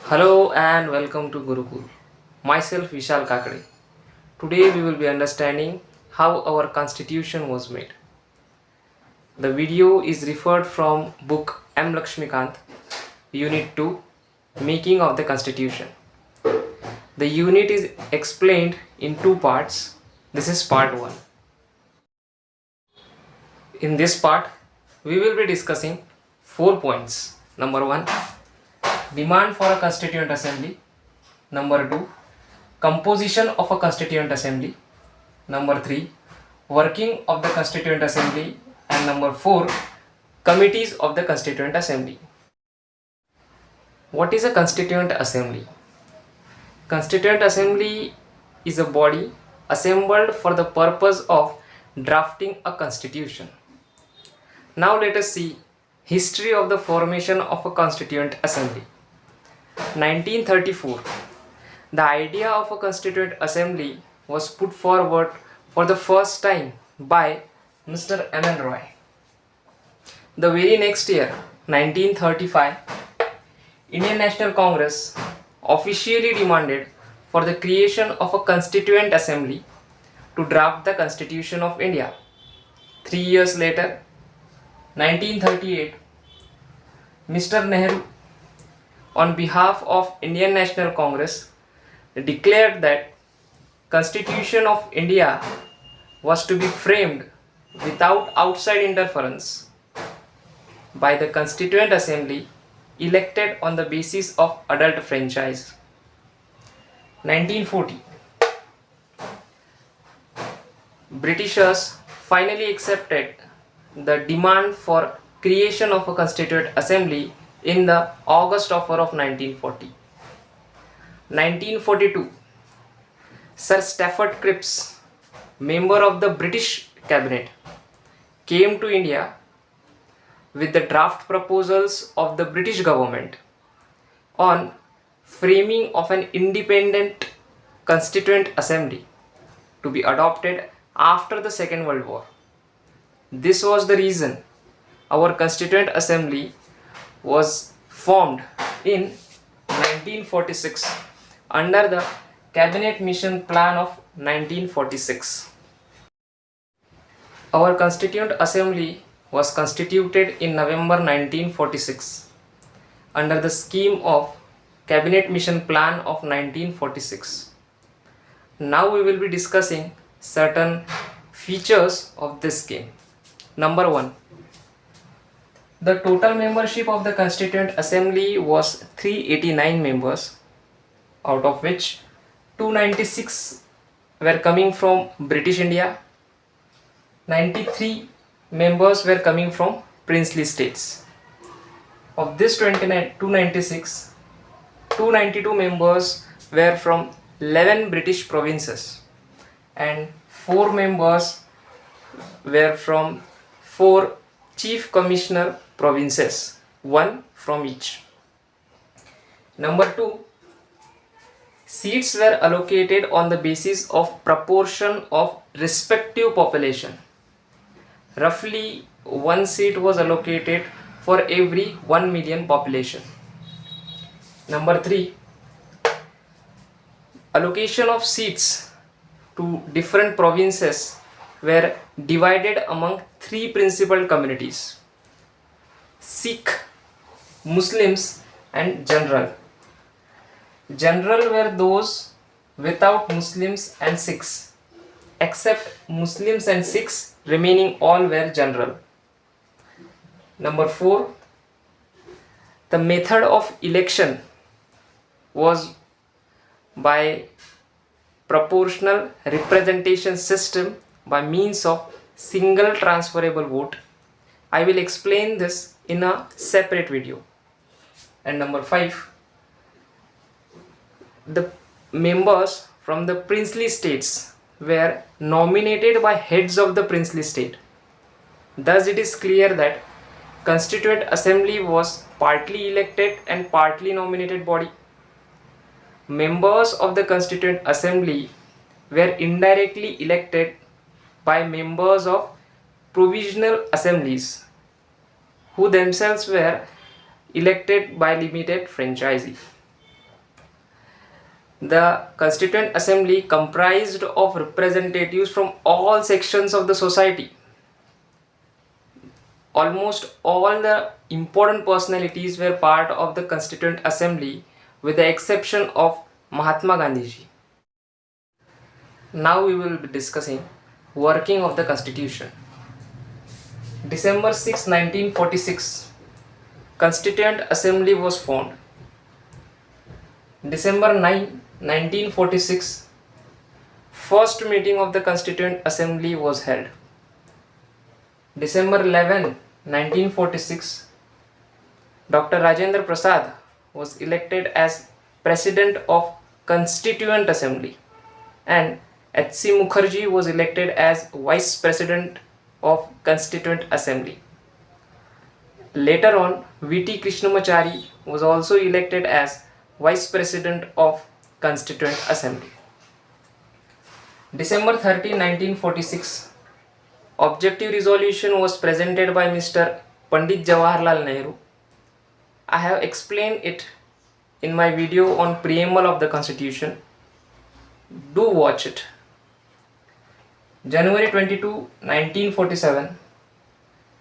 Hello and welcome to Gurukul. Myself Vishal Kakade. Today we will be understanding how our constitution was made. The video is referred from book M Laxmikant Unit 2, Making of the Constitution. The unit is explained in two parts. This is part 1. In this part we will be discussing 4 points. Number 1, demand for a constituent assembly. Number 2, composition of a constituent assembly. Number 3, working of the constituent assembly. And number 4, committees of the constituent assembly. What is a constituent assembly? Constituent assembly is a body assembled for the purpose of drafting a constitution. Now let us see history of the formation of a constituent assembly. 1934. The idea of a constituent assembly was put forward for the first time by Mr. M. Roy. The very next year, 1935, Indian National Congress officially demanded for the creation of a constituent assembly to draft the Constitution of India. 3 years later, 1938, Mr. Nehru, on behalf of Indian National Congress, declared that Constitution of India was to be framed without outside interference by the Constituent Assembly elected on the basis of adult franchise. 1940. Britishers finally accepted the demand for creation of a Constituent Assembly in the August offer of 1940. 1942. Sir Stafford Cripps, member of the British Cabinet, came to India with the draft proposals of the British government on framing of an independent constituent assembly to be adopted after the Second World War. This was the reason our constituent assembly was formed in 1946 under the Cabinet Mission Plan of 1946. Our Constituent Assembly was constituted in November 1946 under the scheme of Cabinet Mission Plan of 1946. Now we will be discussing certain features of this scheme. Number 1. The total membership of the Constituent Assembly was 389 members, out of which 296 were coming from British India, 93 members were coming from princely states. Of this 296, 292 members were from 11 British provinces and 4 members were from 4 Chief Commissioner provinces, 1 from each. Number 2, seats were allocated on the basis of proportion of respective population. Roughly 1 seat was allocated for every 1 million population. Number 3, allocation of seats to different provinces were divided among 3 principal communities: Sikh, Muslims and General. General were those without Muslims and Sikhs, except Muslims and Sikhs, remaining all were general. Number 4, the method of election was by proportional representation system by means of single transferable vote. I will explain this in a separate video. And number 5, the members from the princely states were nominated by heads of the princely state. Thus it is clear that Constituent Assembly was partly elected and partly nominated body. Members of the Constituent Assembly were indirectly elected by members of provisional assemblies, who themselves were elected by limited franchise. The Constituent Assembly comprised of representatives from all sections of the society. Almost all the important personalities were part of the Constituent Assembly with the exception of Mahatma Gandhi ji. Now we will be discussing working of the Constitution. December 6, 1946, Constituent Assembly was formed. December 9, 1946, first meeting of the Constituent Assembly was held. December 11, 1946, Dr. Rajendra Prasad was elected as President of Constituent Assembly and H.C. Mukherjee was elected as Vice President of Constituent Assembly. Later on, V.T. Krishnamachari was also elected as Vice President of Constituent Assembly. December 30, 1946, objective resolution was presented by Mr. Pandit Jawaharlal Nehru. I have explained it in my video on Preamble of the Constitution. Do watch it. January 22, 1947,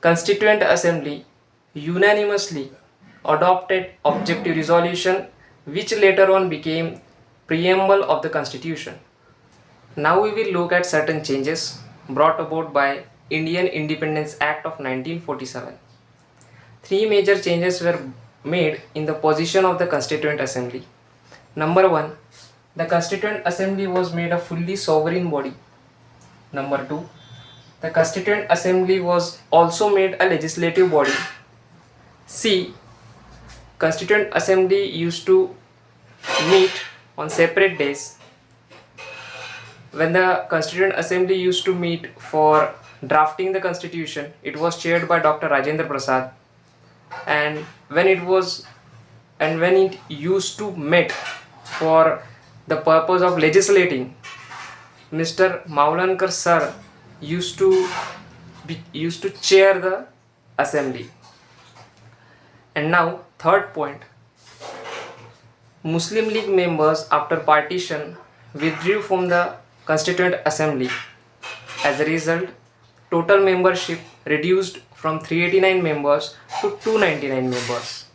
Constituent Assembly unanimously adopted objective resolution which later on became Preamble of the Constitution. Now we will look at certain changes brought about by Indian Independence Act of 1947. Three major changes were made in the position of the Constituent Assembly. Number 1, the Constituent Assembly was made a fully sovereign body. Number 2, the Constituent Assembly was also made a legislative body. C. Constituent Assembly used to meet on separate days. When the Constituent Assembly used to meet for drafting the Constitution, it was chaired by Dr. Rajendra Prasad, and when it used to meet for the purpose of legislating, Mr. Maulankar sir used to chair the assembly. And now third point, Muslim League members after partition withdrew from the Constituent Assembly. As a result, total membership reduced from 389 members to 299 members.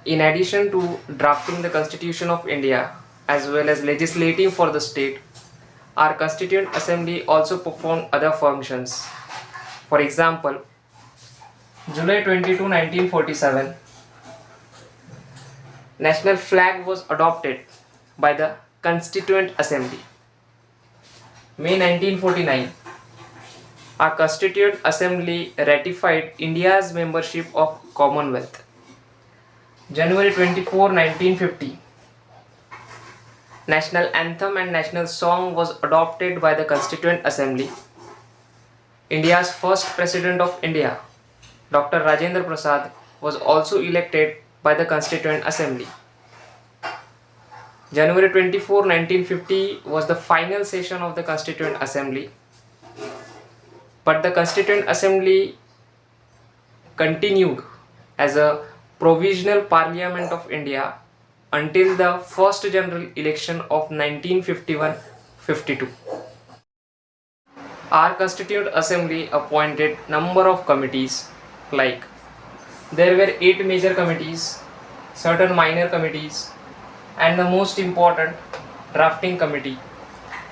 In addition to drafting the Constitution of India as well as legislating for the state, our Constituent Assembly also performed other functions. For example, July 22, 1947, national flag was adopted by the Constituent Assembly. May 1949, our Constituent Assembly ratified India's membership of Commonwealth. January 24, 1950, National Anthem and National Song was adopted by the Constituent Assembly. India's first President of India, Dr. Rajendra Prasad, was also elected by the Constituent Assembly. January 24, 1950 was the final session of the Constituent Assembly. But the Constituent Assembly continued as a provisional Parliament of India until the first general election of 1951-52. Our Constituent Assembly appointed number of committees, like there were 8 major committees, certain minor committees, and the most important drafting committee,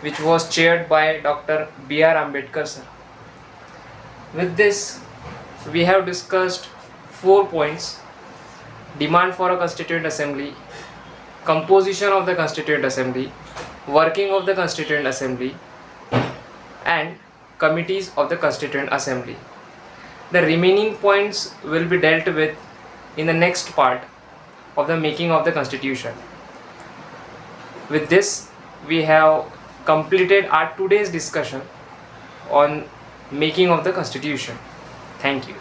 which was chaired by Dr. B.R. Ambedkar sir. With this, we have discussed 4 points: demand for a Constituent Assembly, composition of the Constituent Assembly, working of the Constituent Assembly, and committees of the Constituent Assembly. The remaining points will be dealt with in the next part of the making of the Constitution. With this, we have completed our today's discussion on making of the Constitution. Thank you.